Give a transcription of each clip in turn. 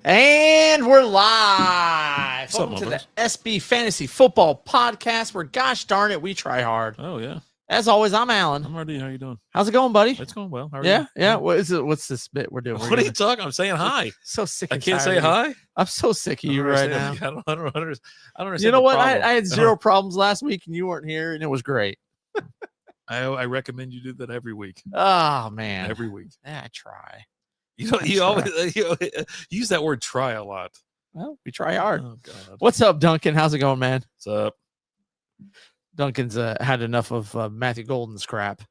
And we're live. What's up, Welcome to my the SB Fantasy Football Podcast, where, gosh darn it, we try hard. Oh yeah, As always, I'm Alan. I'm ready. How you doing? How's it going, buddy? It's going well. How are Yeah, you? yeah. What is it? What's this bit we're doing? What are you talking? I'm saying hi. So sick. I And can't tired say of you. hi. I'm so sick of you right now. I don't understand. You know the what? problem. I had zero problems last week, and you weren't here, and it was great. I recommend you do that every week. Oh man, Every week. yeah, I try. You know, I you try. always use that word "try" a lot. Well, we try hard. Oh God. What's up, Duncan? How's it going, man? What's up? Duncan's had enough of Matthew Golden's crap.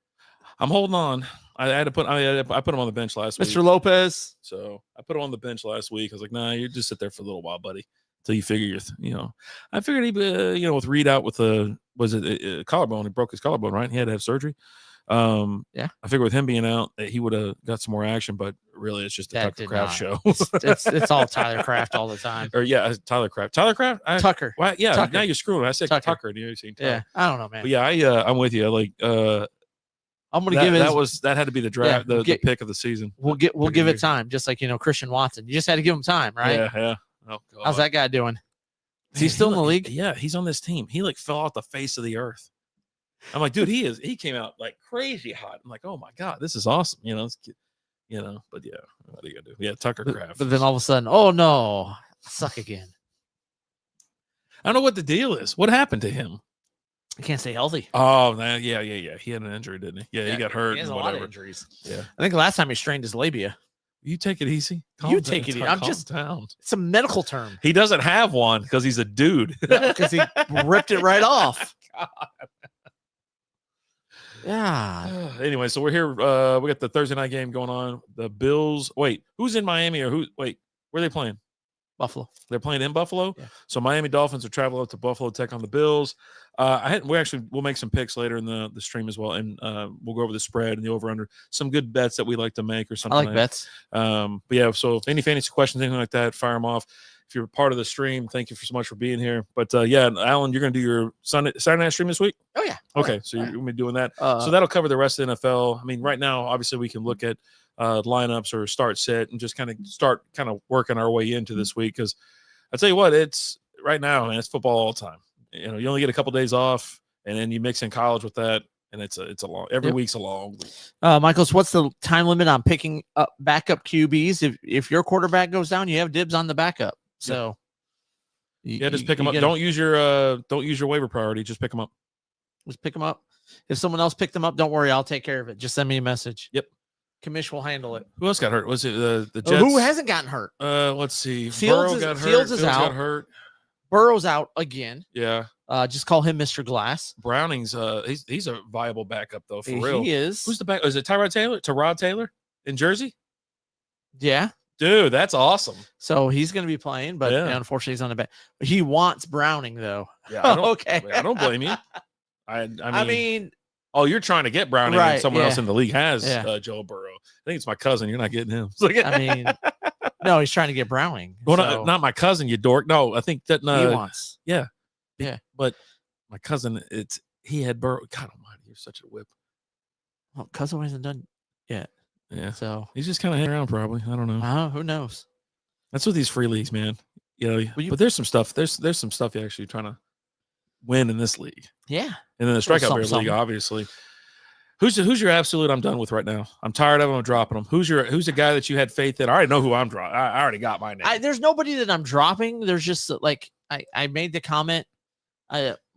I'm holding on. I had to put. I put him on the bench last week. Mr. Lopez. So I put him on the bench last week. I was like, nah, you just sit there for a little while, buddy, until you figure your, I figured he, with Reed out with a collarbone. He broke his collarbone, right? He had to have surgery. Yeah. I figured with him being out, that he would have got some more action, but really, it's just a That Tucker did Kraft not. show. It's all Tyler Kraft all the time. Or yeah, Tyler Kraft. Tyler Kraft. Tucker. Well, yeah. Tucker. Now you're screwing. I said Tucker. Tucker. Do you see? Yeah, I don't know, man. But yeah, I'm with you. Like, I'm gonna give it. that had to be the draft, Yeah, the pick of the season. We'll give it time, just like Christian Watson. You just had to give him time, right? Yeah. Oh, God. How's that guy doing? Is he Man, still in the league? Yeah, he's on this team. He fell off the face of the earth. I'm like, dude, he came out like crazy hot. I'm like, oh my God, this is awesome. But yeah, what are you gonna do? Yeah, Tucker Kraft. But then all of a sudden, oh no, suck again. I don't know what the deal is. What happened to him? I can't stay healthy. Oh, yeah. He had an injury, didn't he? Yeah, he got hurt. He has and a lot of whatever. injuries. Yeah. I think the last time he strained his labia. You take it easy. You take it easy. I'm calm just- down. It's a medical term He doesn't have one because he's a dude. because he ripped it right off. Yeah. Anyway, so we're here. We got the Thursday night game going on. The Bills. Wait, who's in Miami or who? Wait, where are they playing? Buffalo. They're playing in Buffalo. Yeah. So Miami Dolphins will travel up to Buffalo to take on the Bills. We'll make some picks later in the stream as well, and we'll go over the spread and the over under, some good bets that we like to make or I something. like bets. But yeah, so if any fantasy questions, anything like that, fire them off. If you're part of the stream, thank you so much for being here. But yeah, Alan, you're going to do your Saturday night stream this week? Oh yeah. Okay, so you're going to be doing that. So So that'll cover the rest of the NFL. I mean, right now, obviously, we can look at lineups or start set and just kind of working our way into this week. Because I tell you what, it's right now, man, it's football all the time. You only get a couple days off, and then you mix in college with that, and it's a long. Every week's a long week. Michaels, what's the time limit on picking up backup QBs? If your quarterback goes down, you have dibs on the backup. So Just pick them up. Don't use your waiver priority. Just pick them up. Just pick them up. If someone else picked them up, don't worry, I'll take care of it. Just send me a message. Yep. Commish will handle it. Who else got hurt? Was it the Jets? Who hasn't gotten hurt? Let's see. Fields Burrow got hurt. Fields is got out. hurt. Burrow's out again. Yeah. Just call him Mr. Glass. Browning's he's a viable backup though, for real. He is. Who's the back? Is it Tyrod Taylor? Tyrod Taylor in Jersey? Yeah. Dude, that's awesome. So he's going to be playing, but Yeah. unfortunately he's on the bench. He wants Browning though. Yeah. I don't, Okay. I don't blame you. I mean, oh, you're trying to get Browning, and Right, someone else yeah. in the league has Yeah. Joe Burrow. I think it's my cousin. You're not getting him. It's like, I mean, no, he's trying to get Browning. well, so not my cousin, you dork. No, I think that he wants. but my cousin, he had Burrow. God Almighty, you're such a whip. Well, cousin hasn't done yet. Yeah, So he's just kind of hanging around, probably. I don't know. who knows? That's with these free leagues, man. But there's some stuff. There's some stuff you're actually trying to win in this league, Yeah. and then the strikeout bear something. league, obviously. Who's your absolute? I'm done with right now. I'm tired of them. I'm dropping them. Who's the guy that you had faith in? I already know who I'm dropping. I already got my name. There's nobody that I'm dropping. There's just like I made the comment.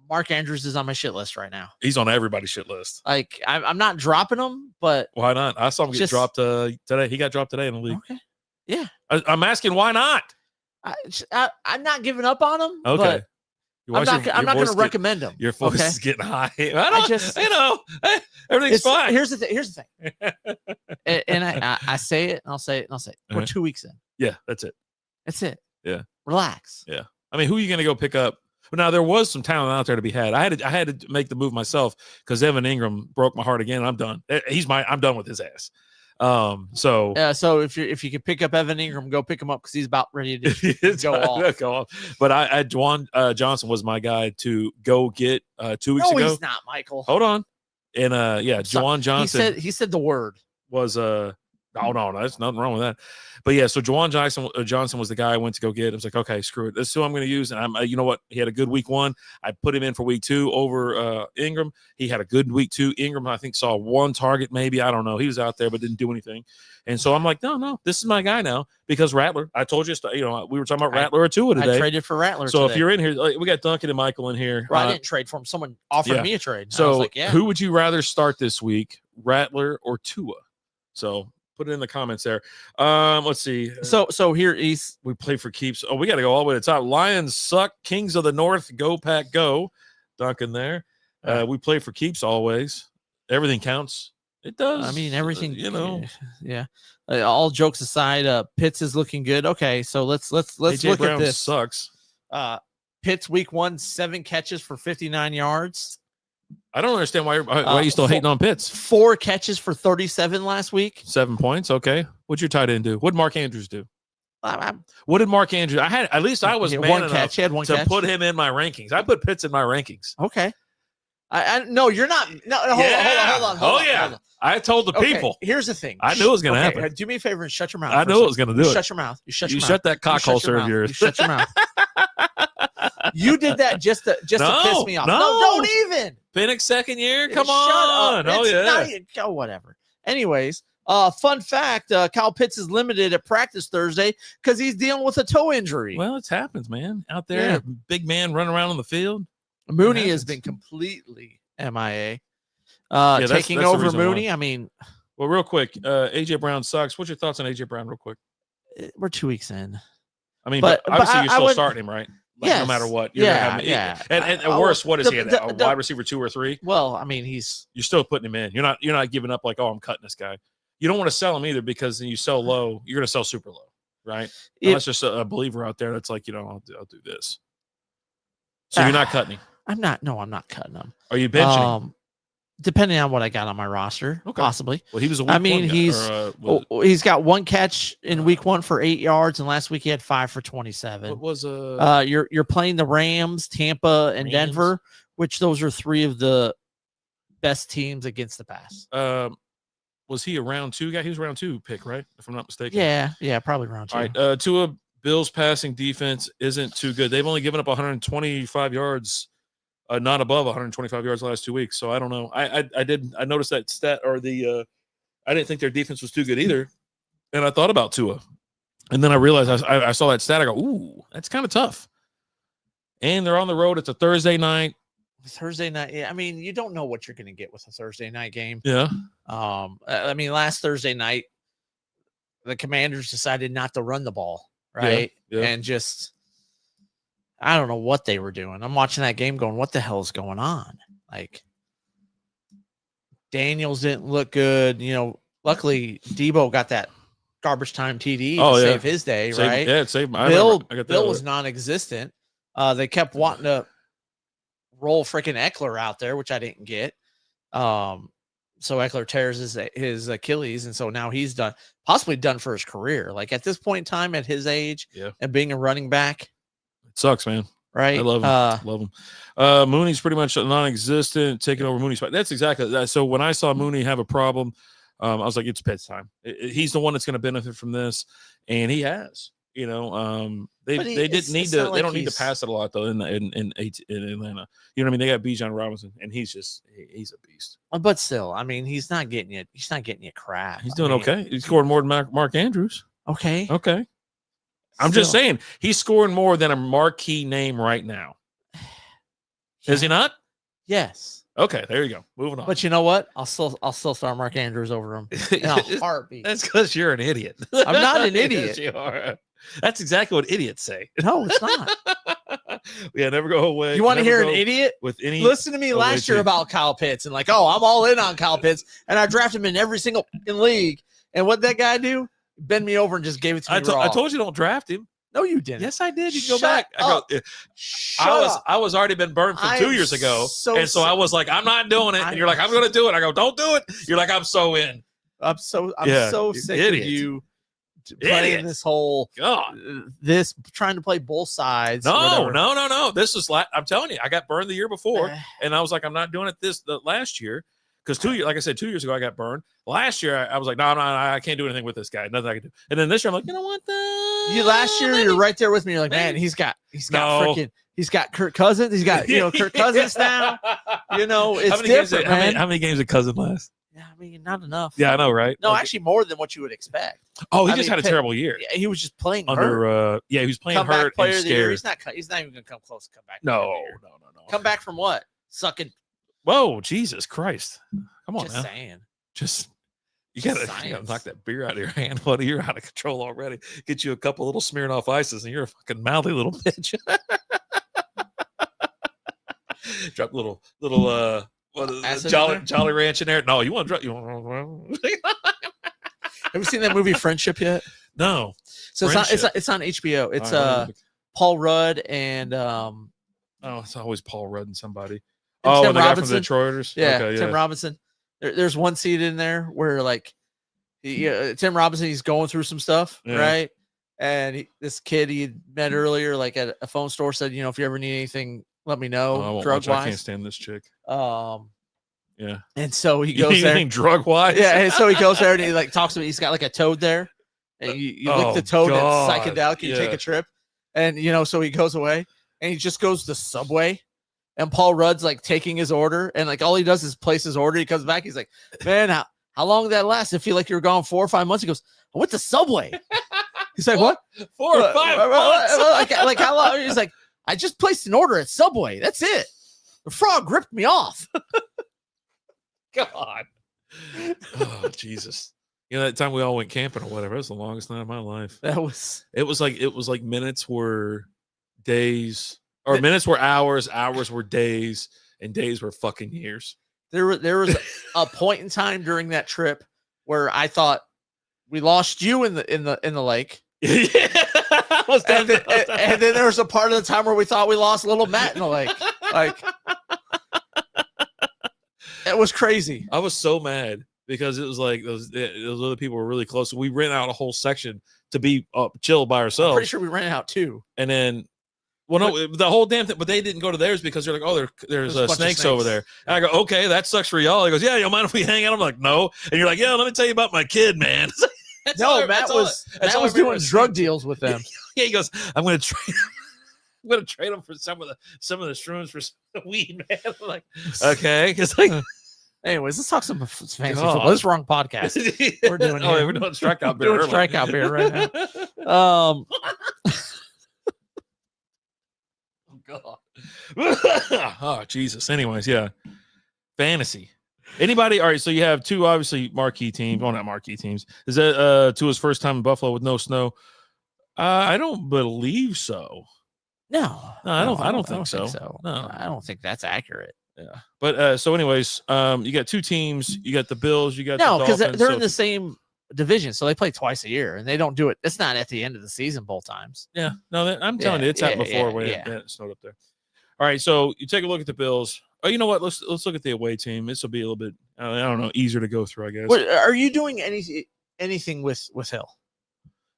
Mark Andrews is on my shit list right now. He's on everybody's shit list. Like I'm not dropping him, but Why not? I saw him get Just- dropped today. He got dropped today in the league. okay. Yeah. I'm asking why not? I'm not giving up on him. Okay. But I'm not going to recommend him. Your voice okay? is getting high. Everything's It's- fine. Here's the thing. And I say it, and I'll say it, and I'll say it. We're Uh-huh. 2 weeks in. Yeah, that's it. That's it. Yeah. Relax. Yeah. I mean, who are you going to go pick up? Well, now there was some talent out there to be had. I had to make the move myself because Evan Ingram broke my heart again. I'm done. I'm done with his ass. So if you can pick up Evan Ingram, go pick him up because he's about ready to it's go off. go off. But I Juwan Johnson was my guy to go get 2 weeks No, ago. he's not, Michael. Hold on. And yeah, Stop. Juwan Johnson He said the word. was No, there's nothing wrong with that. But yeah, so Juwan Johnson was the guy I went to go get. I was like, okay, screw it. This is who I'm going to use. And you know what? He had a good week 1. I put him in for week 2 over Ingram. He had a good week 2. Ingram, I think, saw 1 target, maybe. I don't know. He was out there, but didn't do anything. And so I'm like, no, this is my guy now because Rattler. I told you, we were talking about Rattler or Tua today. I traded for Rattler. So today. if you're in here, we got Duncan and Michael in here. Well, I didn't trade for him. Someone offered me a trade. And I So was like, yeah. who would you rather start this week, Rattler or Tua? So put it in the comments there. Let's see. So here we play for keeps. Oh, we got to go all the way to the top. Lions suck. Kings of the North. Go Pack go. Duncan there. We play for keeps always. Everything counts. It does. I mean, everything. Yeah. All jokes aside, Pitts is looking good. Okay, so let's AJ look Brown at this. Sucks. Pitts week 1, 7 catches for 59 yards. I don't understand why you still hating on Pitts. 4 catches for 37 last week. 7 points. Okay. What'd your tight end do? What'd Mark Andrews do? What did Mark Andrews? I was man one enough catch. He had one to catch. put him in my rankings. I put Pitts in my rankings. Okay. I no, you're not. No, hold on. I told the people. Here's the thing. I knew it was going to happen. Do me a favor and shut your mouth. I knew it was going to do it. Shut your mouth. You shut your mouth. Shut that cock holster of yours. You shut your mouth. You did that just to piss me off. No, don't even. Penix second year. Come Shut on. Up. Oh yeah. Whatever. Anyways, fun fact: Kyle Pitts is limited at practice Thursday because he's dealing with a toe injury. Well, it happens, man. Out there, big man running around on the field. Mooney has been completely MIA. Taking that's over Mooney. Why. I mean, well, real quick, AJ Brown sucks. What's your thoughts on AJ Brown, real quick? We're 2 weeks in. I mean, but obviously you're still starting him, right? Yes. No matter what. Yeah. And worse, what is he? A wide receiver 2 or 3? Well, I mean, you're still putting him in. You're not giving up like, oh, I'm cutting this guy. You don't want to sell him either because then you sell low. You're going to sell super low, right? Unless there's a believer out there that's like, I'll do this. So you're not cutting him. I'm not cutting him. Are you benching him? Depending on what I got on my roster, possibly. Well, he was a week he's got 1 catch in week 1 for 8 yards, and last week he had 5 for 27. What was you're playing the Rams, Tampa, and Denver, which those are 3 of the best teams against the pass. Was he a round 2 guy? He was a round 2 pick, right? If I'm not mistaken. Yeah, probably round 2. All right, Tua Bills passing defense isn't too good. They've only given up 125 yards. Not above 125 yards the last 2 weeks. So I don't know. I noticed that stat or I didn't think their defense was too good either. And I thought about Tua. And then I realized I saw that stat. I go, ooh, that's kind of tough. And they're on the road. It's a Thursday night. Yeah, I mean, you don't know what you're going to get with a Thursday night game. Yeah. I mean, last Thursday night, the Commanders decided not to run the ball, right? Yeah. And just I don't know what they were doing. I'm watching that game going, what the hell is going on? Like, Daniels didn't look good. Luckily, Debo got that garbage time TD to save his day, right? Yeah, it saved my Bill was non-existent. They kept wanting to roll freaking Eckler out there, which I didn't get. So Eckler tears his Achilles, and so now he's possibly done for his career. Like, at this point in time, at his age, and being a running back, it sucks, man. Right? I love him. Mooney's pretty much non-existent, taking over Mooney's spot. That's exactly that. So when I saw Mooney have a problem, I was like, it's Pitts time. He's the one that's going to benefit from this, and he has. They don't need to pass it a lot though in Atlanta. You know what I mean? They got Bijan Robinson, and he's a beast. But still, I mean, he's not getting you crap. He's doing okay. He's scoring more than Mark Andrews. Okay. I'm just saying he's scoring more than a marquee name right now. Yeah. Is he not? Yes. Okay, there you go. Moving on. But you know what? I'll still start Mark Andrews over him in a heartbeat. That's because you're an idiot. I'm not an idiot. Yes, you are. That's exactly what idiots say. No, it's not. Yeah, never go away. You want to hear an idiot? With any? Listen to me last year about Kyle Pitts and like, oh, I'm all in on Kyle Pitts, and I drafted him in every single league. And what that guy do? Bend me over and just gave it to me raw. I told you don't draft him. No, you didn't. Yes, I did. You can go back. I was already been burned from 2 years ago, so I was like, I'm not doing it. And you're like, I'm going to do it. I go, don't do it. You're like, I'm so in. I'm so sick of you playing this whole trying to play both sides. No. This is I'm telling you, I got burned the year before, and I was like, I'm not doing it last year. Because 2 years, like I said, 2 years ago I got burned. Last year I was like, no, I can't do anything with this guy. Nothing I can do. And then this year I'm like, you know what? Last year you're right there with me. You're like, man, he's got Kirk Cousins. He's got Kirk Cousins now. It's different, man. How many games did Cousins last? Yeah, I mean, not enough. Yeah, I know, right? No, actually, more than what you would expect. Oh, he had a terrible year. Yeah, he was just playing under. He was playing hurt player and of the year. scared. He's not even gonna come close to come back. No. Come back from what? Sucking. Whoa, Jesus Christ! Come on, just now. saying. You gotta knock that beer out of your hand, buddy. You're out of control already. Get you a couple little Smirnoff Ices, and you're a fucking mouthy little bitch. Drop little Jolly Ranch in there. No, you want to drop? Have you seen that movie Friendship yet? No. So it's on HBO. It's Paul Rudd and it's always Paul Rudd and somebody. And Tim the Robinson. Guy from the Detroiters. Yeah, okay, Tim Robinson. There's one scene in there where like Tim Robinson, he's going through some stuff, right? And this kid he met earlier, like at a phone store, said, if you ever need anything, let me know. Drug wise, I can't stand this chick. Yeah. And so he goes there. Drug wise. Yeah. And so he goes there and he like talks to me. He's got like a toad there, and you lick the toad. God. That's psychedelic. You take a trip, and so he goes away and he just goes to Subway. And Paul Rudd's like taking his order, and like all he does is place his order. He comes back. He's like, "Man, how long did that last? I feel like you were gone 4 or 5 months." He goes, "I went to Subway." He's like, "What? 4 or 5 months? Like how long?" He's like, "I just placed an order at Subway. That's it. The frog ripped me off." God. Oh, Jesus. That time we all went camping or whatever. It was the longest night of my life. It was like minutes were days. Or minutes were hours were days, and days were fucking years. There was a point in time during that trip where I thought we lost you in the lake. And then there was a part of the time where we thought we lost little Matt in the lake. Like it was crazy. I was so mad because it was like those other people were really close. We ran out a whole section to be chill by ourselves. I'm pretty sure we ran out too. And then. Well, no, the whole damn thing, but they didn't go to theirs because they're like, oh, there's snakes over there. And I go, okay, that sucks for y'all. He goes, yeah, you mind if we hang out? I'm like, no. And you're like, yeah, let me tell you about my kid, man. Matt was doing drug deals with them. Yeah, he goes, I'm going to trade them for some of the shrooms for some weed, man. I'm like, okay, because like. Anyways, let's talk some fancy football. This is wrong podcast. We're doing. We're doing strikeout beer. Doing strikeout beer right now. God. Oh, Jesus. Anyways, yeah. Fantasy. Anybody? All right. So you have two obviously marquee teams. Well, not marquee teams. Is that Tua's first time in Buffalo with no snow? I don't believe so. No, I don't think so. No, I don't think that's accurate. Yeah. But so anyways, you got two teams. You got the Bills. You got the because they're in the same division, so they play twice a year, and they don't do it. It's not at the end of the season both times. Yeah, no, I'm telling you, it's happened before when it snowed up there. All right, so you take a look at the Bills. Oh, you know what? Let's look at the away team. This will be a little bit, I don't know, easier to go through, I guess. Are you doing anything with Hill?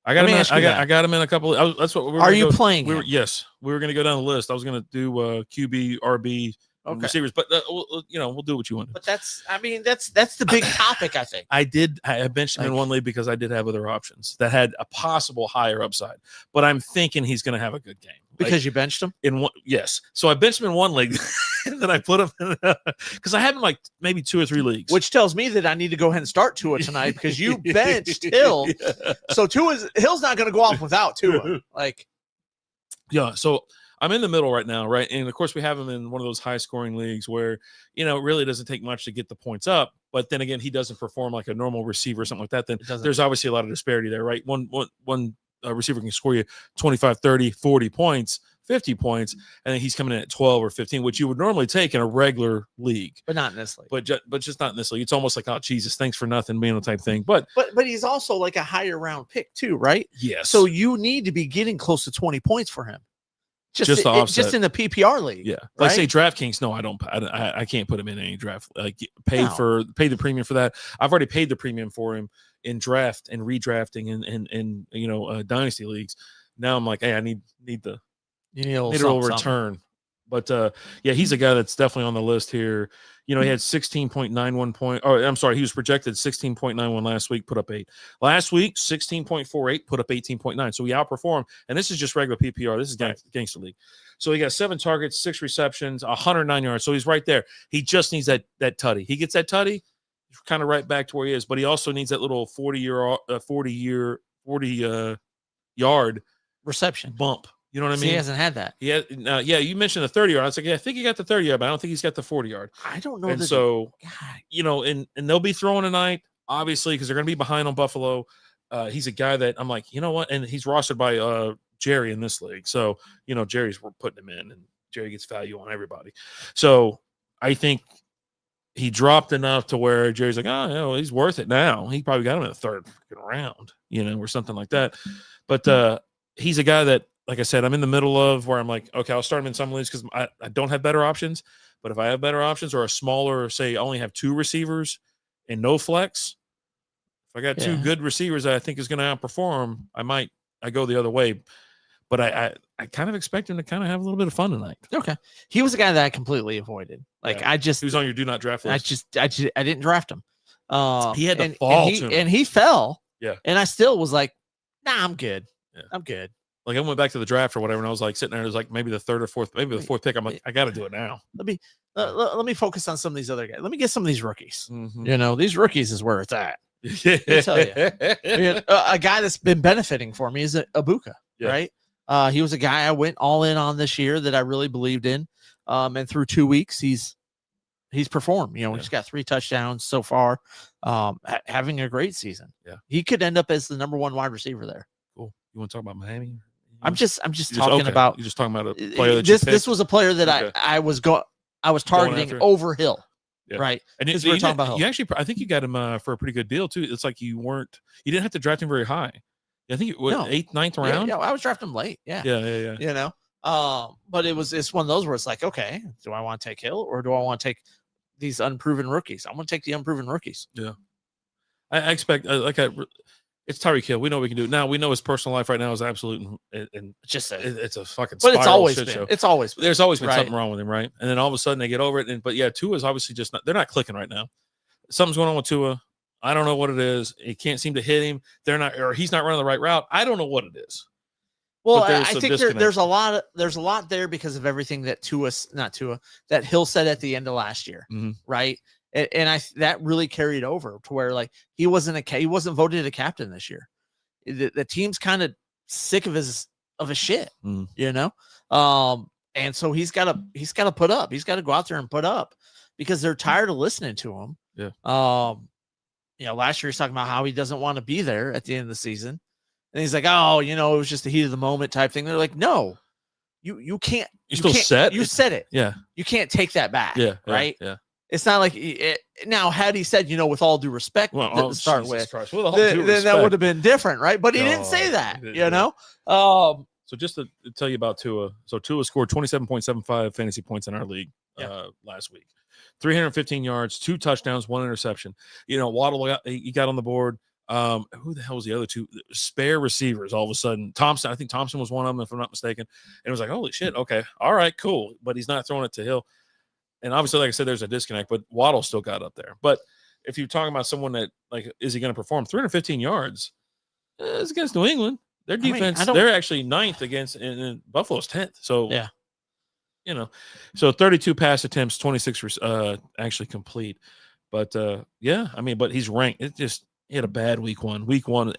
I got him in a couple. That's what. Are you playing? Yes, we were going to go down the list. I was going to do QB, RB. Okay. Receivers, but we'll do what you want. But that's the big topic. I think I benched him in one league because I did have other options that had a possible higher upside. But I'm thinking he's going to have a good game because you benched him in one. Yes, so I benched him in one league, and then I put him in because I have him like maybe 2 or 3 leagues, which tells me that I need to go ahead and start Tua tonight because you benched Hill. Yeah. So Hill's not going to go off without Tua. Yeah, so. I'm in the middle right now, right? And of course, we have him in one of those high-scoring leagues where, it really doesn't take much to get the points up. But then again, he doesn't perform like a normal receiver or something like that. Then there's obviously a lot of disparity there, right? One receiver can score you 25, 30, 40 points, 50 points, and then he's coming in at 12 or 15, which you would normally take in a regular league. But not in this league. But just not in this league. It's almost like, oh, Jesus, thanks for nothing, being a type thing. But he's also like a higher round pick too, right? Yes. So you need to be getting close to 20 points for him. Just in the PPR league. Yeah. Like say DraftKings. No, I can't put him in any draft. Like pay the premium for that. I've already paid the premium for him in draft and redrafting and dynasty leagues. Now I'm like, hey, I need a little return. But yeah, he's a guy that's definitely on the list here. You know, he had 16.91 point. Oh, I'm sorry, he was projected 16.91 last week, put up 8. Last week, 16.48, put up 18.9. So he outperformed. And this is just regular PPR. This is gangster league. So he got 7 targets, 6 receptions, 109 yards. So he's right there. He just needs that tutty. He gets that tutty, kind of right back to where he is. But he also needs that little 40 yard reception bump. You know what I mean? He hasn't had that. Yeah, you mentioned the 30 yard. I was like, yeah, I think he got the 30 yard, but I don't think he's got the 40 yard. I don't know. And so, you know, and they'll be throwing tonight, obviously, because they're going to be behind on Buffalo. He's a guy that I'm like, you know what? And he's rostered by Jerry in this league. So, you know, Jerry's putting him in, and Jerry gets value on everybody. So I think he dropped enough to where Jerry's like, oh, you know, he's worth it now. He probably got him in the 3rd round, you know, or something like that. But he's a guy that, like I said, I'm in the middle of where I'm like, okay, I'll start him in some leagues because I don't have better options. But if I have better options or a smaller, say, I only have 2 receivers and no flex, if I got 2 good receivers that I think is going to outperform, I go the other way. But I kind of expect him to kind of have a little bit of fun tonight. Okay. He was a guy that I completely avoided. Like, yeah. he was on your do not draft list. I didn't draft him. He had to fall and he fell. Yeah. And I still was like, nah, I'm good. Yeah. I'm good. Like I went back to the draft or whatever, and I was like sitting there. It was like maybe the 3rd or 4th, maybe the 4th pick. I'm like, I got to do it now. Let me focus on some of these other guys. Let me get some of these rookies. Mm-hmm. You know, these rookies is where it's at. I'll tell you, a guy that's been benefiting for me is Abuka, right? He was a guy I went all in on this year that I really believed in. And through 2 weeks, he's performed. You know, he's got 3 touchdowns so far, having a great season. Yeah, he could end up as the number 1 wide receiver there. Cool. You want to talk about Miami? I'm just talking about. You're just talking about a player that this was a player that I was targeting over Hill. Yeah. Right. And we're talking about Hill. You actually, I think you got him for a pretty good deal too. It's like you didn't have to draft him very high. I think 8th, 9th round. Yeah, I was drafting him late. Yeah. You know, but it's one of those where it's like, okay, do I want to take Hill or do I want to take these unproven rookies? I'm going to take the unproven rookies. Yeah. I expect it's Tyreek Hill. We know what we can do. Now we know his personal life right now is absolute and it's a fucking. But it's always been. Show. It's always been. There's always been something wrong with him, right? And then all of a sudden they get over it. But yeah, Tua is obviously just not. They're not clicking right now. Something's going on with Tua. I don't know what it is. It can't seem to hit him. They're not, or he's not running the right route. I don't know what it is. Well, I think there's a lot there because of everything that that Hill said at the end of last year, right? And that really carried over to where like he wasn't voted a captain this year. The team's kind of sick of his shit, you know. And so he's got to put up. He's got to go out there and put up because they're tired of listening to him. Yeah. You know, last year he's talking about how he doesn't want to be there at the end of the season, and he's like, "Oh, you know, it was just the heat of the moment type thing." They're like, "No, you can't. You still set. You said it. Yeah. You can't take that back. Yeah. Right. Yeah. It's not like now had he said, you know, with all due respect to start with, then that would have been different, right? But he didn't say that, you know. So just to tell you about Tua, so Tua scored 27.75 fantasy points in our league last week, 315 yards, 2 touchdowns, 1 interception. You know, Waddle he got on the board. Who the hell was the other 2 spare receivers? All of a sudden, Thompson. I think Thompson was one of them, if I'm not mistaken. And it was like, holy shit, okay, all right, cool. But he's not throwing it to Hill. And obviously, like I said, there's a disconnect, but Waddle still got up there. But if you're talking about someone that, like, is he going to perform 315 yards? It's against New England. Their defense, they're actually 9th against, and Buffalo's 10th. So, yeah, you know, so 32 pass attempts, 26 actually complete. But, yeah, I mean, but he's ranked. He had a bad week 1. Week 1,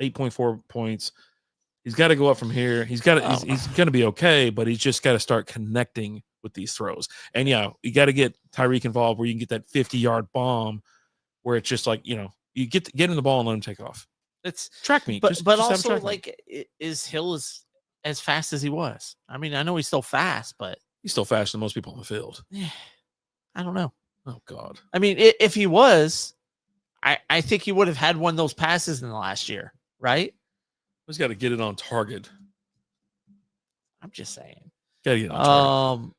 8.4 points. He's got to go up from here. He's going to be okay, but he's just got to start connecting with these throws. And yeah, you got to get Tyreek involved where you can get that 50-yard bomb where it's just like, you know, you get him the ball and let him take off. It's track meet. But also like is Hill as fast as he was? I mean, I know he's still fast, but he's still faster than most people on the field. Yeah. I don't know. Oh God. I mean, if he was, I think he would have had one of those passes in the last year, right? He's got to get it on target. I'm just saying. Got to get on target.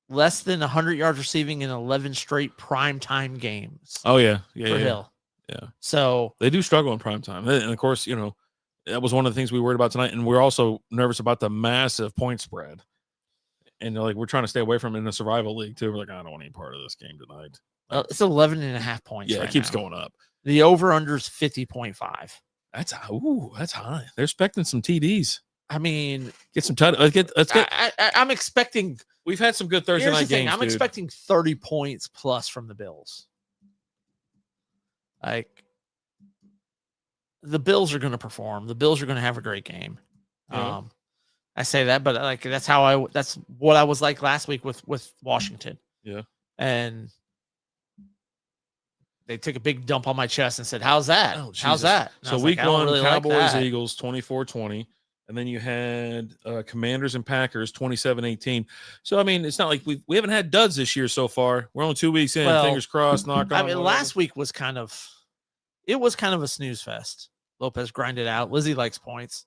Less than 100 yards receiving in 11 straight primetime games. Oh, yeah. For Hill. Yeah. So they do struggle in primetime. And, of course, you know, that was one of the things we worried about tonight. And we're also nervous about the massive point spread. and they're like, we're trying to stay away from it in the survival league too. We're like, I don't want any part of this game tonight. It's 11.5 points. Yeah, right it keeps now. going up. The over/under is 50.5. That's high. They're expecting some TDs. I mean, Get some let's get. I'm expecting. We've had some good Thursday Here's night the thing. games. I'm expecting 30 points plus from the Bills. Like, the Bills are going to perform. The Bills are going to have a great game. Yeah. I say that, but like that's what I was like last week with Washington. Yeah. And they took a big dump on my chest and said, "How's that? Oh, How's Jesus. that?" And I So was week like, I don't one, really like Cowboys, that. Eagles, 24-20. And then you had Commanders and Packers, 27-18. So, I mean, it's not like we haven't had duds this year so far. We're only 2 weeks in. Well, Fingers crossed, knock on. I mean, last week was kind of a snooze fest. Lopez grinded out. Lizzie likes points.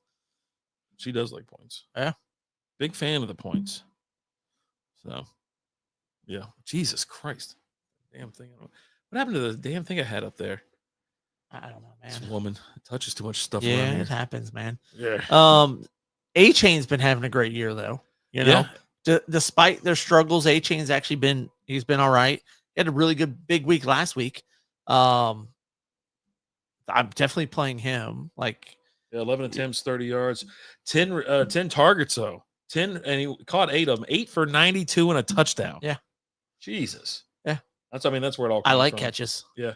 She does like points. Yeah. Big fan of the points. So, yeah. Jesus Christ. Damn thing. What happened to the damn thing I had up there? I don't know, This man. woman touches too much stuff Yeah, around here. it happens, man. Yeah. A-Chain's been having a great year, though. You know, despite their struggles, A-Chain's actually he's been all right. He had a really good big week last week. I'm definitely playing him. Like, 11 attempts, 30 yards, 10 targets though. 10, and he caught 8 of them. 8 for 92 and a touchdown. Yeah. Jesus. Yeah. That's where it all comes I like from. catches. Yeah.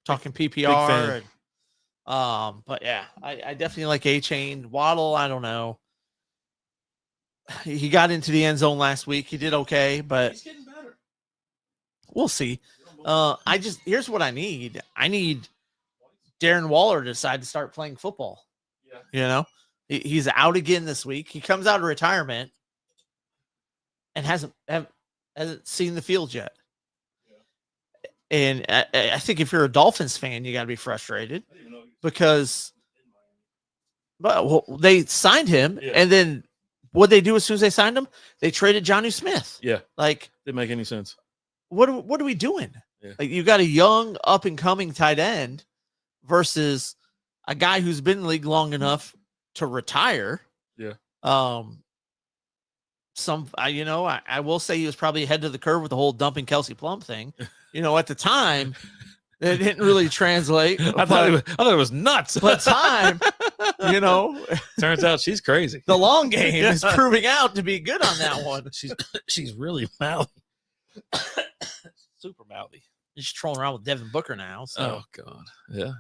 Talking fan. PPR. But yeah, I definitely like A-Chain. Waddle, I don't know. He got into the end zone last week. He did okay, but He's getting better. we'll see. Here's what I need. I need Darren Waller to decide to start playing football. Yeah. You know, he's out again this week. He comes out of retirement and hasn't seen the field yet. And I think if you're a Dolphins fan, you got to be frustrated because, they signed him, and then what they do as soon as they signed him, they traded Jonnu Smith. Yeah. Like, Didn't make any sense. what are we doing? Yeah. Like, you got a young up and coming tight end versus a guy who's been in the league long enough to retire. Yeah. I will say he was probably ahead of the curve with the whole dumping Kelsey Plum thing. At the time, it didn't really translate. I thought it was nuts. But time, turns out she's crazy. the long game is proving out to be good on that one. She's really mouthy. Super mouthy. She's trolling around with Devin Booker now. So. Oh God. Yeah.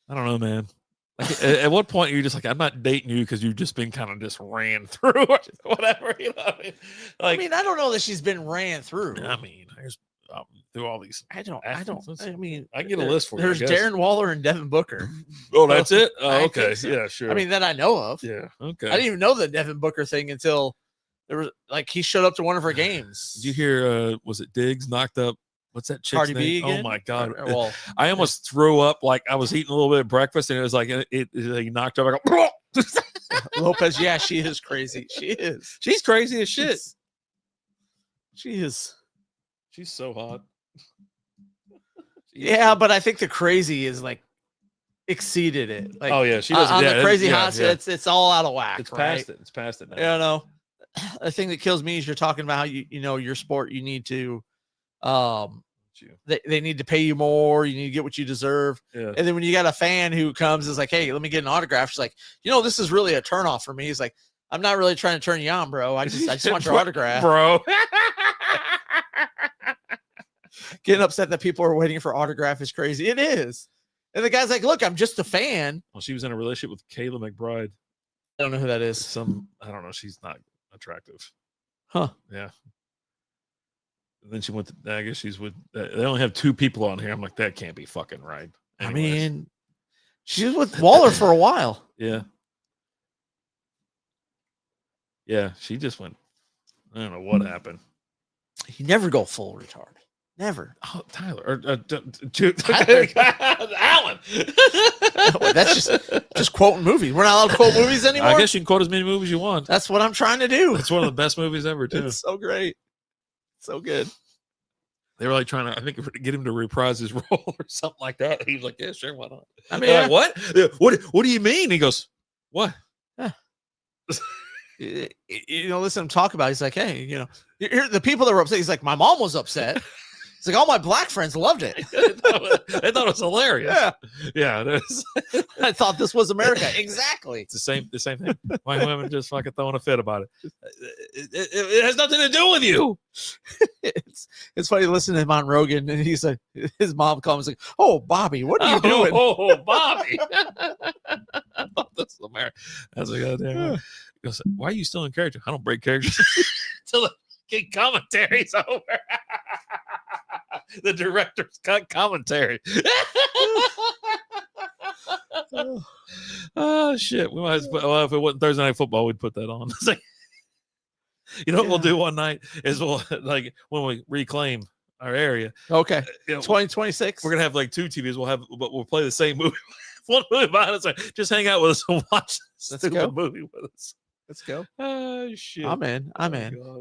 I don't know, man. Like, at what point are you just like, I'm not dating you because you've just been kind of just ran through or whatever, Like, I don't know that she's been ran through. I mean, there's through all these. I can get a list for you. There's Darren Waller and Devin Booker. Oh, that's it. I Oh, think okay. so. Yeah, sure. That I know of. yeah. Okay. I didn't even know the Devin Booker thing until there was he showed up to one of her games. Did you hear? Was it Diggs knocked up? What's that chick's Cardi name? B again? Oh my God! Well, I almost threw up. Like I was eating a little bit of breakfast, and it was like he knocked up. I go, Lopez. Yeah, she is crazy. She is. She's crazy as shit. She is. She's so hot. Yeah, but I think the crazy is exceeded it. Like, oh yeah, she does. On the crazy hot, yeah. it's all out of whack. It's right? past it. It's past it now. The thing that kills me is you're talking about how your sport. You need to, they need to pay you more. You need to get what you deserve. Yeah. And then when you got a fan who comes is like, hey, let me get an autograph. She's like, this is really a turnoff for me. He's like, I'm not really trying to turn you on, bro. I just want your autograph, bro. Getting upset that people are waiting for autograph is crazy. It is. And the guy's like, look, I'm just a fan. Well, she was in a relationship with Kayla McBride. I don't know who that is. I don't know. She's not attractive. Huh. Yeah. And then she went to, I guess she's with, they only have 2 people on here. I'm like, that can't be fucking right. Anyways. She was with Waller for a while. Yeah. Yeah. She just went, I don't know what happened. You never go full retard. Never. Oh, Tyler. Or, Alan. That's just quoting movies. We're not allowed to quote movies anymore. I guess you can quote as many movies you want. That's what I'm trying to do. It's one of the best movies ever, too. It's so great. So good. They were like trying to, I think, get him to reprise his role or something like that. He was like, yeah, sure, why not? I mean, like, what? What do you mean? He goes, what? Yeah. Listen to him talk about it. He's like, hey, here, the people that were upset. He's like, my mom was upset. It's like all my black friends loved it. They thought it was hilarious. Yeah. I thought this was America. Exactly. It's the same thing. White women just fucking throwing a fit about it. It has nothing to do with you. It's funny listening to him on Rogan, and he's like, his mom comes like, "Oh, Bobby, what are you doing?" Oh, Bobby. That's America. That's a goddamn. He goes, why are you still in character? I don't break characters until the commentary's over. The director's cut commentary. Oh shit! We might as well, if it wasn't Thursday Night Football, we'd put that on. Like, what we'll do one night is we'll like when we reclaim our area. Okay, 2026. We're gonna have like 2 TVs. We'll play the same movie. One movie behind us. Like, just hang out with us and watch this stupid movie with us. Let's go. Oh shit! I'm in.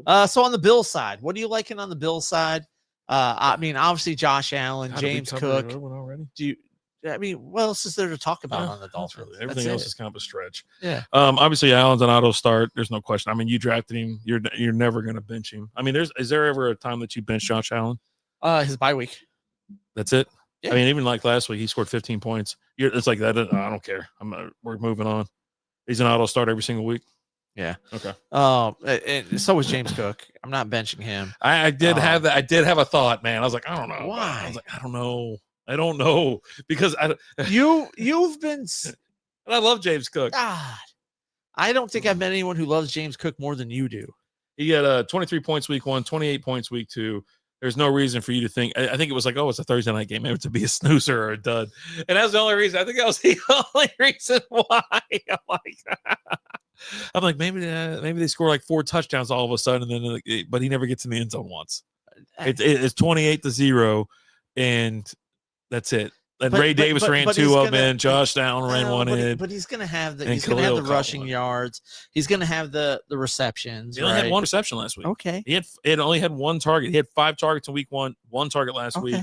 God. So on the Bills side, what are you liking on the Bills side? I mean, obviously Josh Allen, James Cook. What else is there to talk about on the Dolphins? Really. Everything else is kind of a stretch. Yeah. Obviously Allen's an auto start. There's no question. I mean, you drafted him. You're never going to bench him. I mean, is there ever a time that you bench Josh Allen? His bye week. That's it. Yeah. I mean, even like last week, he scored 15 points. It's like that. I don't care. We're moving on. He's an auto start every single week. Yeah. Okay. And so was James Cook. I'm not benching him. I did have that. I did have a thought, man. I was like, I don't know. Why? I was like, I don't know because you've been. And I love James Cook. God, I don't think I've met anyone who loves James Cook more than you do. He had 23 points week 1, 28 points week 2. There's no reason for you to think. I think it was like, oh, it's a Thursday night game. Maybe to be a snoozer or a dud. And that's the only reason. I think that was the only reason why. I'm like, maybe they score like 4 touchdowns all of a sudden, and then but he never gets in the end zone once. It's 28-0, and that's it. And Ray Davis ran 2 of them in. Josh Allen ran 1 in. But he's gonna have the rushing yards. He's gonna have the receptions. He only had 1 reception last week. Okay. He had only had 1 target. He had 5 targets in week 1, 1 target last week.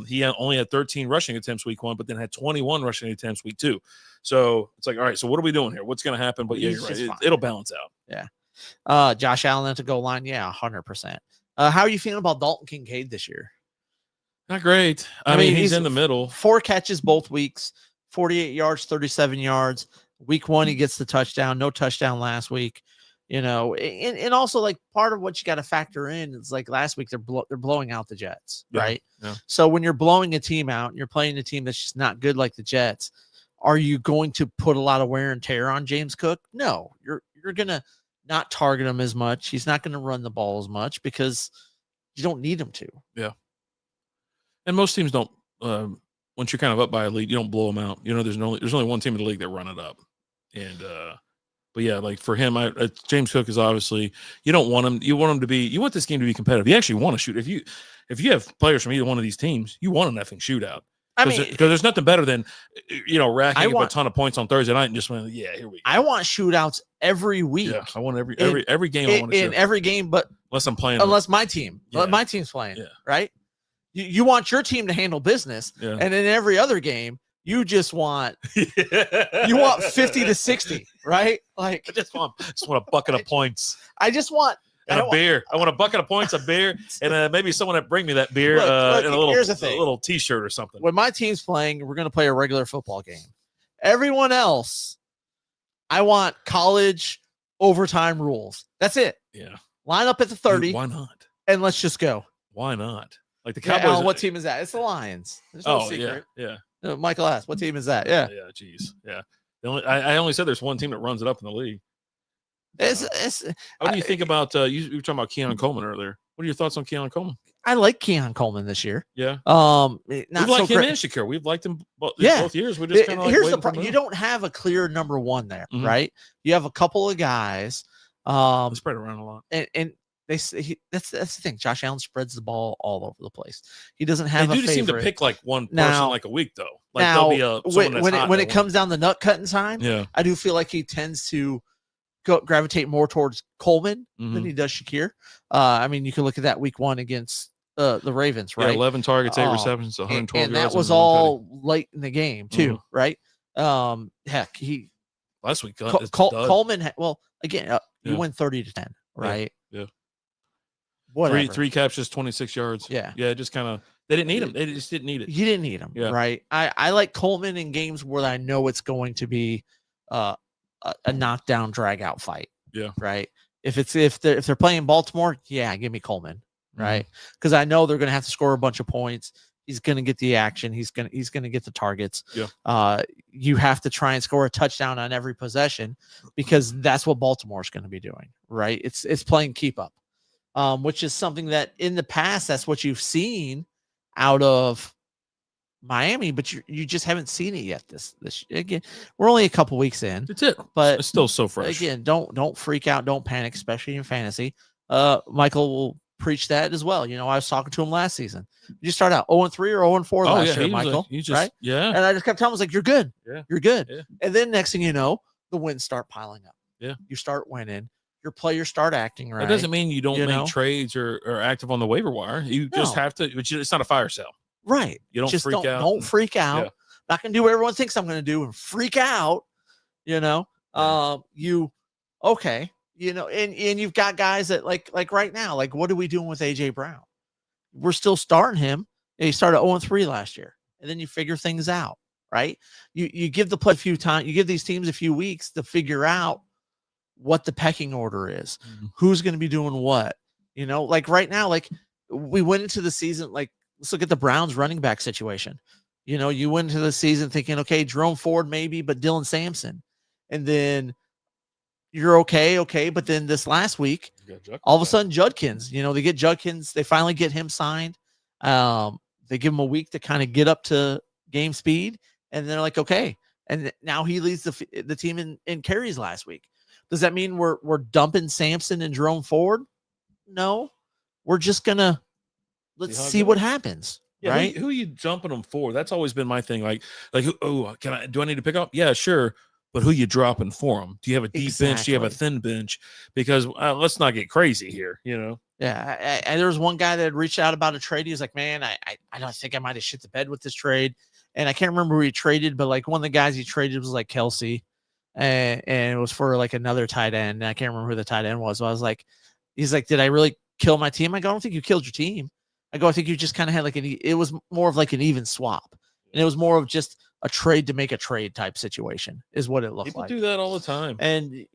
He only had 13 rushing attempts week 1, but then had 21 rushing attempts week 2. So it's like, all right, so what are we doing here? What's going to happen? But yeah, you're right. It'll balance out. Yeah. Josh Allen at the goal line. Yeah, 100%. How are you feeling about Dalton Kincaid this year? Not great. I mean, he's in the middle. 4 catches both weeks, 48 yards, 37 yards. Week 1, he gets the touchdown. No touchdown last week. And also like part of what you got to factor in is like last week they're blowing out the Jets, right? Yeah. So when you're blowing a team out and you're playing a team that's just not good like the Jets, are you going to put a lot of wear and tear on James Cook? No, you're gonna not target him as much. He's not going to run the ball as much because you don't need him to. Yeah. And most teams don't. Once you're kind of up by a lead, you don't blow them out. There's only one team in the league that run it up, and but yeah, like for him, James Cook is obviously you don't want him. You want him to be. You want this game to be competitive. You actually want to shoot. If you have players from either one of these teams, you want an effing shootout. Because there's nothing better than racking up a ton of points on Thursday night and just went, yeah, here we go. I want shootouts every week. Yeah, I want every game. I want in every game, but unless my team's playing, right? You want your team to handle business, and in every other game, you just want you want 50 to 60, right? Like I just want a bucket of points. I just want. And a beer. I want a bucket of points, a beer, and maybe someone that bring me that beer and here's the thing. A little T-shirt or something. When my team's playing, we're going to play a regular football game. Everyone else, I want college overtime rules. That's it. Yeah. Line up at the 30. Dude, why not? And let's just go. Why not? Like the Cowboys. Alan, what team is that? It's the Lions. There's no secret. Yeah. Michael asked, what team is that? Yeah. Yeah. Jeez. Yeah. I only said there's one team that runs it up in the league. What do you think about you were talking about Keon Coleman earlier? What are your thoughts on Keon Coleman? I like Keon Coleman this year. Yeah. Not we've liked him and Shakir. We've liked him both years. We just kind of here's the problem. You don't have a clear number 1 there, right? You have a couple of guys. They spread around a lot. And they that's the thing. Josh Allen spreads the ball all over the place. He doesn't have they a do favorite. Seem to pick like one person like a week though. Like now, there'll be when it comes down to nut cutting time, I do feel like he tends to gravitate more towards Coleman than he does Shakir. I mean, you can look at that week 1 against the Ravens, right? 11 targets, 8 receptions, 112 and that was all late in the game too, right? Heck, he last week. Coleman. Well, again, you Yeah. win 30-10, right? Yeah. Whatever. Three catches, 26 yards. Yeah. Yeah. Just kind of, they didn't need him. They just didn't need it. You didn't need him, Yeah. right? I like Coleman in games where I know it's going to be a knockdown, drag out fight. Yeah. Right. If they're playing Baltimore, yeah, give me Coleman, right? Because I know they're going to have to score a bunch of points. He's going to get the action. He's going to get the targets. Yeah. You have to try and score a touchdown on every possession because that's what Baltimore's going to be doing, right? It's playing keep up, which is something that in the past that's what you've seen out of Miami, but you just haven't seen it yet. This again, we're only a couple weeks in. That's it. But it's still so fresh. Again, don't freak out, don't panic, especially in fantasy. Michael will preach that as well. I was talking to him last season. You start out 0-3 or 0-4 last year, Michael. Right? Yeah. And I just kept telling him, I was like, you're good. Yeah. You're good. Yeah. And then next thing you know, the wins start piling up. Yeah. You start winning. Your players start acting right. That doesn't mean you don't make know? trades or active on the waiver wire. You just have to, it's not a fire sale. Right. You don't freak out. Don't freak out. Yeah. Not going to do what everyone thinks I'm going to do and freak out. And you've got guys that like right now, like what are we doing with AJ Brown? We're still starting him. He started 0-3 last year, and then you figure things out, right? You give the play a few times, you give these teams a few weeks to figure out what the pecking order is, who's going to be doing what. Like right now, like we went into the season, like let's look at the Browns running back situation. You went into the season thinking, okay, Jerome Ford maybe, but Dylan Sampson, and then you're okay. But then this last week, all of a sudden, Judkins, they get Judkins. They finally get him signed. They give him a week to kind of get up to game speed. And they're like, okay. And now he leads the team in carries last week. Does that mean we're dumping Sampson and Jerome Ford? No, we're just going to let's see what happens. Yeah, right. Who are you jumping them for? That's always been my thing. Like, do I need to pick up? Yeah, sure. But who you dropping for them? Do you have a deep bench? Do you have a thin bench? Because let's not get crazy here, Yeah, there was one guy that had reached out about a trade. He was like, man, I don't think I might have shit the bed with this trade. And I can't remember who he traded, but like one of the guys he traded was like Kelsey. And it was for like another tight end. And I can't remember who the tight end was. So I was like, he's like, did I really kill my team? I go, I don't think you killed your team. I go, I think you just kind of had it was more of like an even swap. And it was more of just a trade to make a trade type situation is what it looked like. People do that all the time. And,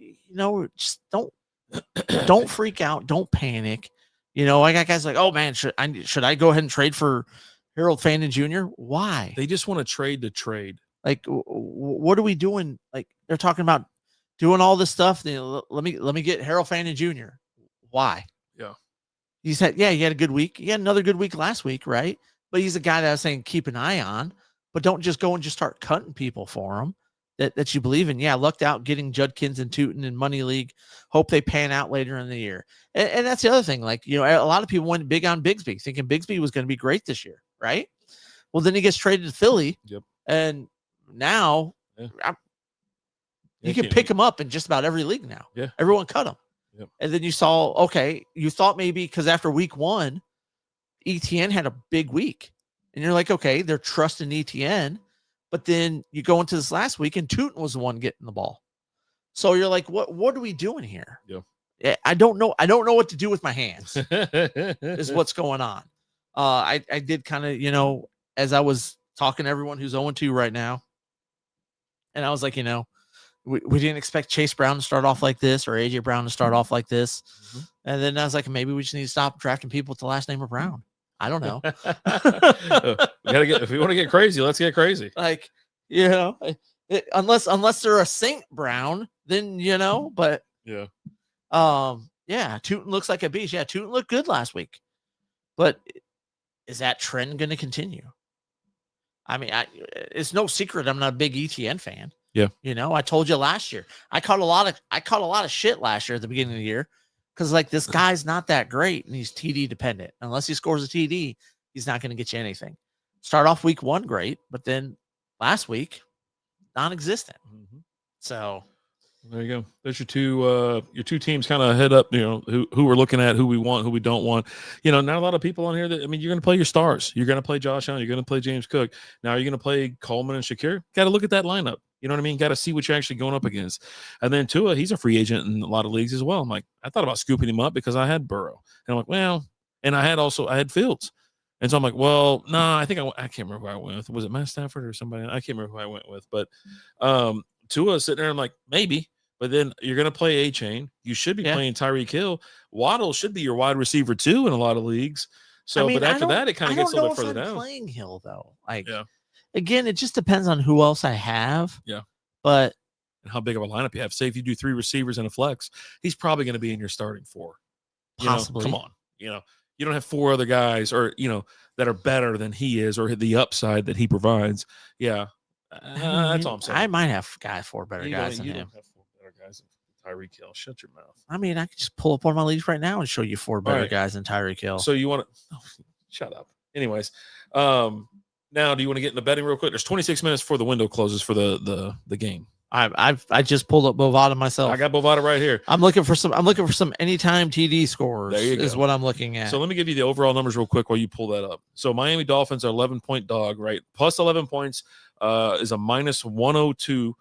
just don't freak out. Don't panic. I got guys like, oh man, should I go ahead and trade for Harold Fandon Jr.? Why? They just want to trade to trade. Like, what are we doing? Like they're talking about doing all this stuff. Let me get Harold Fandon Jr. Why? Yeah. He said, yeah, he had a good week. He had another good week last week, right? But he's a guy that I was saying keep an eye on, but don't just go and just start cutting people for him that you believe in. Yeah, lucked out getting Judkins and Tootin in Money League. Hope they pan out later in the year. And that's the other thing. Like, a lot of people went big on Bigsby, thinking Bigsby was going to be great this year, right? Well, then he gets traded to Philly. Yep. And now you can pick him up in just about every league now. Yeah. Everyone cut him. Yep. And then you thought maybe because after week 1, ETN had a big week. And you're like, okay, they're trusting ETN. But then you go into this last week and Tootin was the one getting the ball. So you're like, what are we doing here? Yeah. I don't know. I don't know what to do with my hands is what's going on. I did kind of, as I was talking to everyone who's 0-2 right now. And I was like, we didn't expect Chase Brown to start off like this or AJ Brown to start off like this. Mm-hmm. And then I was like, maybe we just need to stop drafting people with the last name of Brown. I don't know. If we want to get crazy, let's get crazy. Like, unless they're a Saint Brown, then, but yeah. Tootin looks like a beast. Yeah. Tootin looked good last week, but is that trend going to continue? I mean, it's no secret I'm not a big ETN fan. Yeah. I told you last year, I caught a lot of shit last year at the beginning of the year. Cause like this guy's not that great and he's TD dependent. Unless he scores a TD, he's not going to get you anything. Start off week 1 great, but then last week non-existent. Mm-hmm. So there you go. There's your two teams kind of head up, who we're looking at, who we want, who we don't want. Not a lot of people on here you're going to play your stars. You're going to play Josh Allen. You're going to play James Cook. Now you're going to play Coleman and Shakir. Got to look at that lineup. You know what I mean? Got to see what you're actually going up against. And then Tua, he's a free agent in a lot of leagues as well. I'm like, I thought about scooping him up because I had Burrow. And I'm like, well, and I had Fields. And so I'm like, well, I think I can't remember who I went with. Was it Matt Stafford or somebody? I can't remember who I went with. But Tua sitting there, I'm like, maybe. But then you're going to play A-Chain. You should be playing Tyreek Hill. Waddle should be your wide receiver too in a lot of leagues. So, but after that, it kind of gets a little bit further down. Playing Hill though, like again, it just depends on who else I have. Yeah, but and how big of a lineup you have. Say if you do 3 receivers and a flex, he's probably going to be in your starting 4. Possibly. Come on, you don't have 4 other guys or that are better than he is or the upside that he provides. Yeah, that's all I'm saying. I might have 4 better guys than him. Don't have 4 better guys than Tyreek Hill. Shut your mouth. I mean, I could just pull up one of my leagues right now and show you 4 better guys than Tyreek Hill. So you want to? Oh, shut up. Anyways, now do you want to get in the betting real quick? There's 26 minutes before the window closes for the game. I just pulled up Bovada myself. I got Bovada right here. I'm looking for some anytime TD scores. There you go. Is what I'm looking at. So let me give you the overall numbers real quick while you pull that up. So Miami Dolphins are 11-point dog, right? Plus 11 points is a minus 102.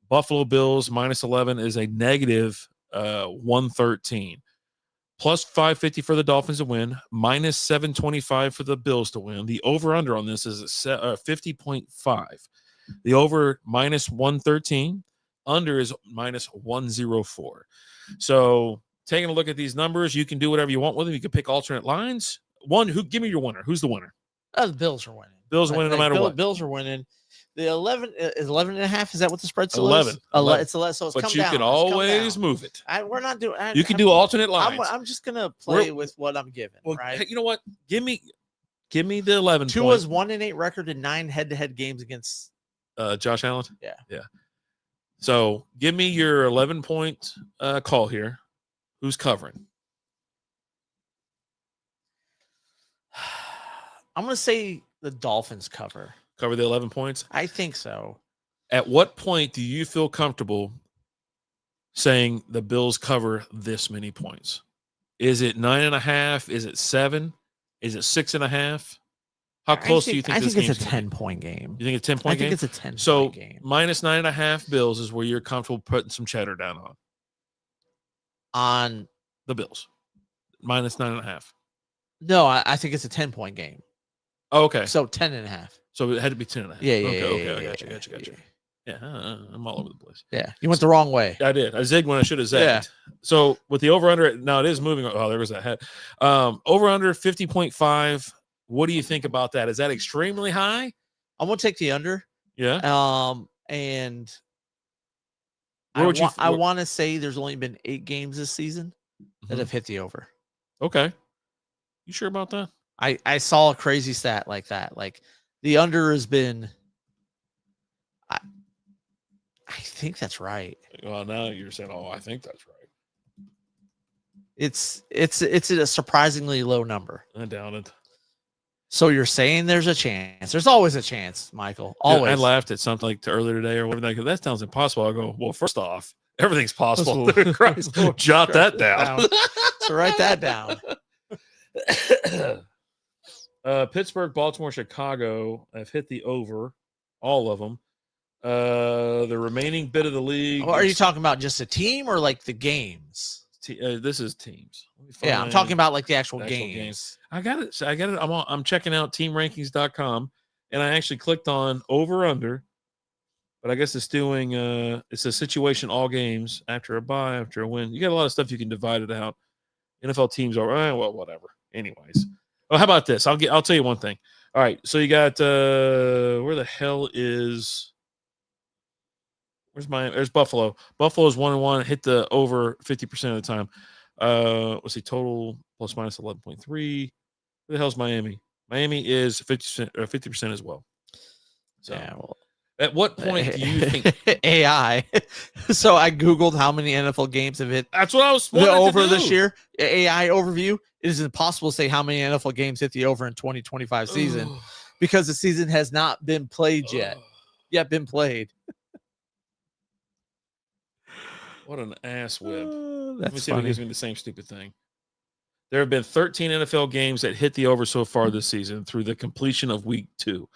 Buffalo Bills minus 11 is a negative 113. Plus 550 for the Dolphins to win, minus 725 for the Bills to win. The over-under on this is 50.5. The over minus 113. Under is minus 104. So taking a look at these numbers, you can do whatever you want with them. You can pick alternate lines. Give me your winner. Who's the winner? The Bills are winning. Bills are winning no matter what. Bills are winning. The 11 is 11.5. Is that what the spread still 11. is? 11. It's 11. So it's but you can always move it. We're not doing. You can do alternate lines. I'm just gonna play with what I'm given. Well, right? You know what? Give me the 11. Tua's 1-8 record in 9 head-to-head games against Josh Allen. Yeah. So give me your 11-point call here. Who's covering? I'm gonna say the Dolphins cover. Cover the 11 points? I think so. At what point do you feel comfortable saying the Bills cover this many points? Is it 9.5? Is it 7? Is it 6.5? How close do you think this game's it's a 10-point game. You think it's a 10-point game? I think it's a 10-point game. So minus 9.5 Bills is where you're comfortable putting some cheddar down on. On the Bills. Minus 9.5. No, I think it's a 10-point game. Oh, okay. So 10.5. So it had to be 10.5. Yeah. Okay. I got you. Yeah, I'm all over the place. Yeah, you went the wrong way. I did. I zigged when I should have zagged. Yeah. So with the over-under, now it is moving. Oh, there goes that head. Over-under 50.5. What do you think about that? Is that extremely high? I'm going to take the under. Yeah. And I want to say there's only been 8 games this season that have hit the over. Okay. You sure about that? I saw a crazy stat like that. Like the under has been. I think that's right. Well, now you're saying, "Oh, I think that's right." It's a surprisingly low number. I doubt it. So you're saying there's a chance? There's always a chance, Michael. Always. I laughed at something like earlier today or whatever. Like, that sounds impossible. I go, well, first off, everything's possible. Christ, jot that down. So write that down. Pittsburgh, Baltimore, Chicago have hit the over, all of them. The remaining bit of the league. Are you talking about just a team or like the games? This is teams. Yeah, I'm talking about like the actual games. I got it. I'm checking out teamrankings.com, and I actually clicked on over under, but I guess it's doing it's a situation all games after a bye, after a win. You got a lot of stuff you can divide it out. NFL teams are well, whatever. Anyways, well, how about this? I'll tell you one thing. All right, so you got where the hell is? There's Buffalo. Buffalo's 1-1, hit the over 50% of the time. Let's see, total plus minus 11.3. Where the hell's Miami? Miami is 50% as well. So yeah, well, at what point do you think AI? So I Googled how many NFL games have hit. That's what I was the over this year. AI overview. It is impossible to say how many NFL games hit the over in 2025 season because the season has not been played yet. Been played. What an ass whip. Let me see if it gives me the same stupid thing. There have been 13 NFL games that hit the over so far this season through the completion of week 2.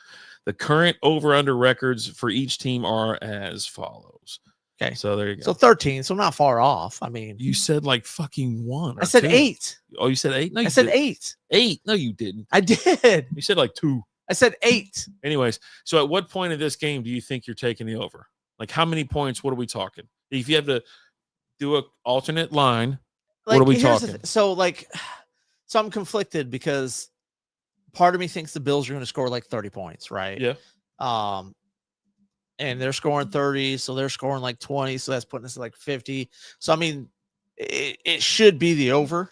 The current over-under records for each team are as follows. Okay. So there you go. So 13, so not far off. I mean, You said like fucking 1 or I said 2. 8. Oh, you said 8? No, you I said didn't. 8. 8. No, you didn't. I did. You said like 2. I said 8. Anyways, so at what point in this game do you think you're taking the over? Like how many points? What are we talking? If you have to do an alternate line, what are we here's the talking? So I'm conflicted because part of me thinks the Bills are going to score like 30 points, right? Yeah. And they're scoring 30, so they're scoring like 20, so that's putting us at like 50. So I mean, it should be the over.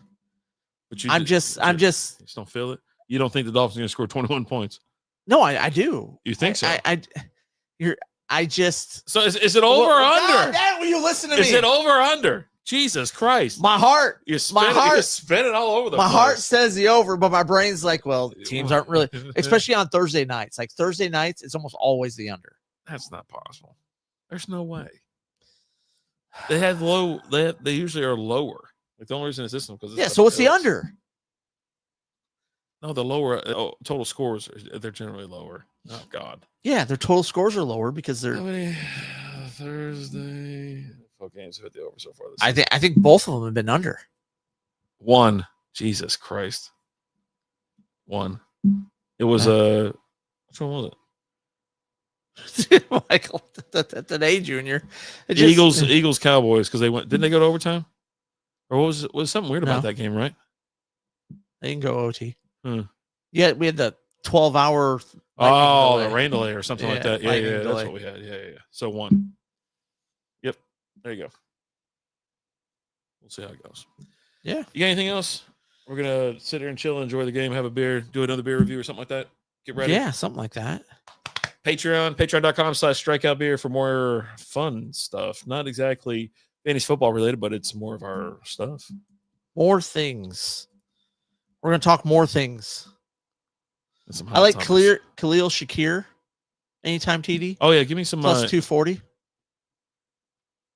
But I'm just you just don't feel it. You don't think the Dolphins are going to score 21 points? No, I do. You think so? I just. So is it over or under? God, will you listen to me? Is it over or under? Jesus Christ! My heart, you're spinning all over the place. My heart says the over, but my brain's like, well, teams aren't really, especially on Thursday nights. Like Thursday nights, it's almost always the under. That's not possible. There's no way. They have low. They usually are lower. Like the only reason it's this one because so what's the under? No, the lower total scores they're generally lower. Oh God. Yeah, their total scores are lower because they're. How many Thursday? What games have hit the over so far? I think both of them have been under. 1. Jesus Christ. 1. It was which one was it? Michael, today, Junior. Eagles Cowboys because they went. Didn't they go to overtime? Or was something weird about that game? Right? They can go OT. Hmm. Yeah, we had the 12-hour. The rain delay or something like that. Yeah, delay. That's what we had. Yeah. So 1. Yep. There you go. We'll see how it goes. Yeah. You got anything else? We're gonna sit here and chill, enjoy the game, have a beer, do another beer review or something like that. Get ready. Yeah, something like that. Patreon.com/strikeoutbeer for more fun stuff. Not exactly fantasy football related, but it's more of our stuff. More things. We're gonna talk more things. I like Khalil Shakir. Anytime TD. Oh yeah, give me some plus 240.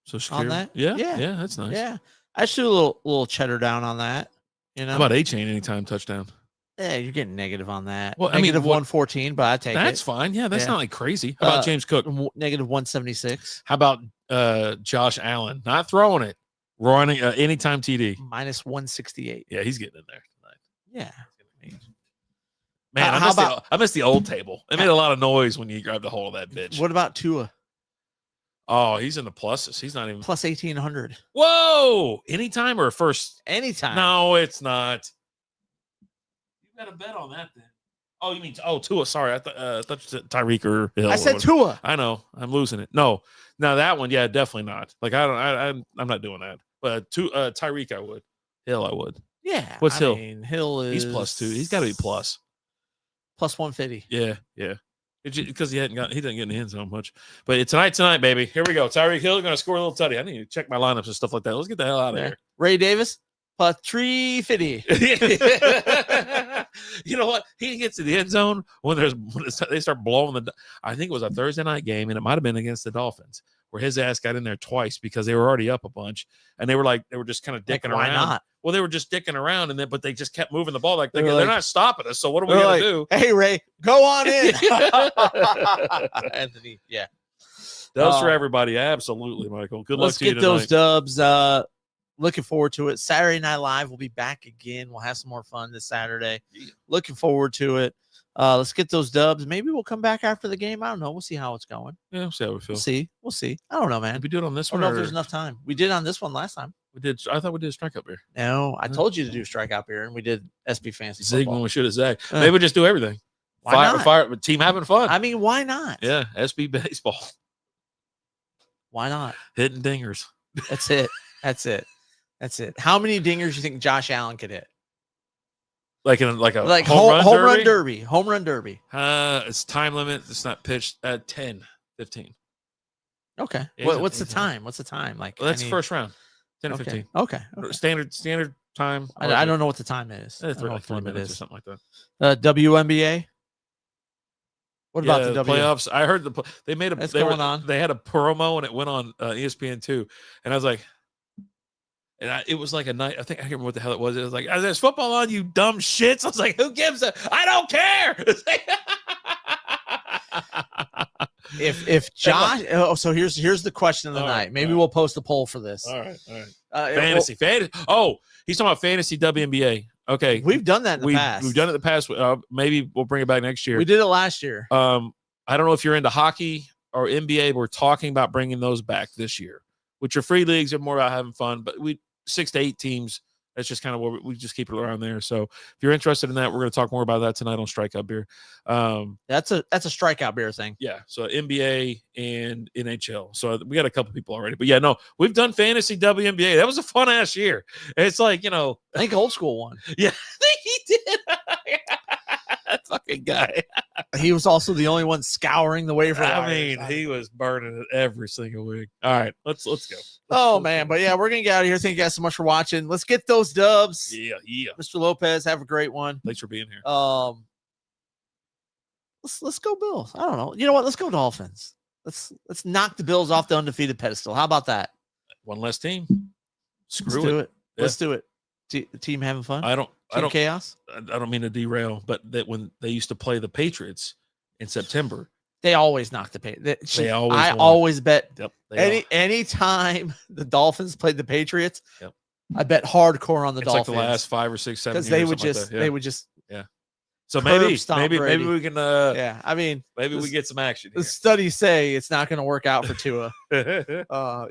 So Shakir, on that. Yeah, that's nice. Yeah, I should do a little cheddar down on that. You know, how about A-Chain anytime touchdown? Yeah, you're getting negative on that. Well, negative 114, but I take that's fine. Yeah, that's not like crazy. How about James Cook? Negative 176. How about Josh Allen? Not throwing it, running anytime TD. Minus 168. Yeah, he's getting in there tonight. Yeah. Man, I missed the old table. It made a lot of noise when you grabbed a hold of that bitch. What about Tua? Oh, he's in the pluses. He's not even plus 1,800. Whoa! Anytime or first? Anytime. No, it's not. You got a bet on that then. Oh, you mean Tua? Sorry, I thought you said Tyreek or Hill. I said Tua. I know. I'm losing it. No, that one, yeah, definitely not. Like I'm not doing that. But Tyreek, I would. Hill, I would. Yeah. What's Hill? Hill is he's plus 2. He's got to be plus. Plus 150. Yeah. Because he didn't get in the end zone much. But tonight, baby. Here we go. Tyreek Hill going to score a little tutty. I need to check my lineups and stuff like that. Let's get the hell out of here. Ray Davis, plus 350. You know what? He gets to the end zone when they start blowing I think it was a Thursday night game, and it might have been against the Dolphins, where his ass got in there twice because they were already up a bunch, and they were just kind of dicking around. Why not? Well, they were just dicking around, but they just kept moving the ball. They're not stopping us. So what are we gonna do? Hey, Ray, go on in. Anthony, yeah. Those for everybody. Absolutely, Michael. Good luck to you tonight. Let's get those dubs. Looking forward to it. Saturday Night Live will be back again. We'll have some more fun this Saturday. Looking forward to it. Let's get those dubs. Maybe we'll come back after the game. I don't know. We'll see how it's going. Yeah, we'll see how we feel. We'll see. I don't know, man. Did we do it on this one? I don't know if there's enough time. We did on this one last time. We did. I thought we did a strikeout beer. No, I told you to do strikeout beer, and we did SB Fantasy Zig Football. when we should have zagged. Maybe we just do everything. Why not? Fire, team having fun. I mean, why not? Yeah, SB baseball. Why not? Hitting dingers. That's it. How many dingers do you think Josh Allen could hit? Like a home run derby? Home run derby. It's time limit. It's not pitched at 10, 15. Okay. Yeah, What's the time? What's the time? Like, well, that's the first round. 10 or 15. Okay. Standard time. I don't know what the time is. It's like 3 minutes or something like that. WNBA. What about the playoffs? I heard they had a promo and it went on ESPN too, and I was like, it was like a night. I think I can't remember what the hell it was. It was like, there's football on, you dumb shits. I was like, who gives a? I don't care. If Josh, so here's the question of the All night. right, Maybe all right. we'll post a poll for this. All right. Fantasy. Fantasy. Oh, he's talking about fantasy WNBA. Okay, We've done that in the past. We've done it in the past. Maybe we'll bring it back next year. We did it last year. I don't know if you're into hockey or NBA. But we're talking about bringing those back this year, which are free leagues are more about having fun. But 6 to 8 teams. That's just kind of what we just keep it around there. So if you're interested in that, we're going to talk more about that tonight on Strikeout Beer. That's a strikeout beer thing. Yeah. So NBA and NHL. So we got a couple people already, but yeah, no, we've done fantasy WNBA. That was a fun ass year. It's like, I think old school won. Yeah, he did. That fucking guy. He was also the only one scouring the waiver wires. I mean, he was burning it every single week. All right, let's go. Oh man, but yeah, we're gonna get out of here. Thank you guys so much for watching. Let's get those dubs. Yeah. Mr. Lopez, have a great one. Thanks for being here. Let's go Bills. I don't know. You know what? Let's go Dolphins. Let's knock the Bills off the undefeated pedestal. How about that? One less team. Let's do it. Yeah. Let's do it. Team having fun. I don't chaos. I don't mean to derail, but that when they used to play the Patriots in September, they always knock the Patriots. They always I won. always bet. Yep. Any time the Dolphins played the Patriots, Yep. I bet hardcore on the it's Dolphins. like the last 5 or 6, 7 years. Because they would just So curb maybe stomp Brady. we can I mean, maybe we get some action the here. studies say it's not going to work out for Tua.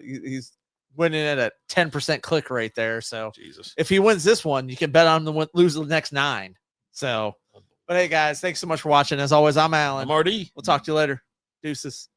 He's winning at a 10% click rate there. So Jesus. if he wins this one, you can bet on him to lose the next 9. So, but hey guys, thanks so much for watching. As always, I'm Alan. I'm RD. We'll talk to you later. Deuces.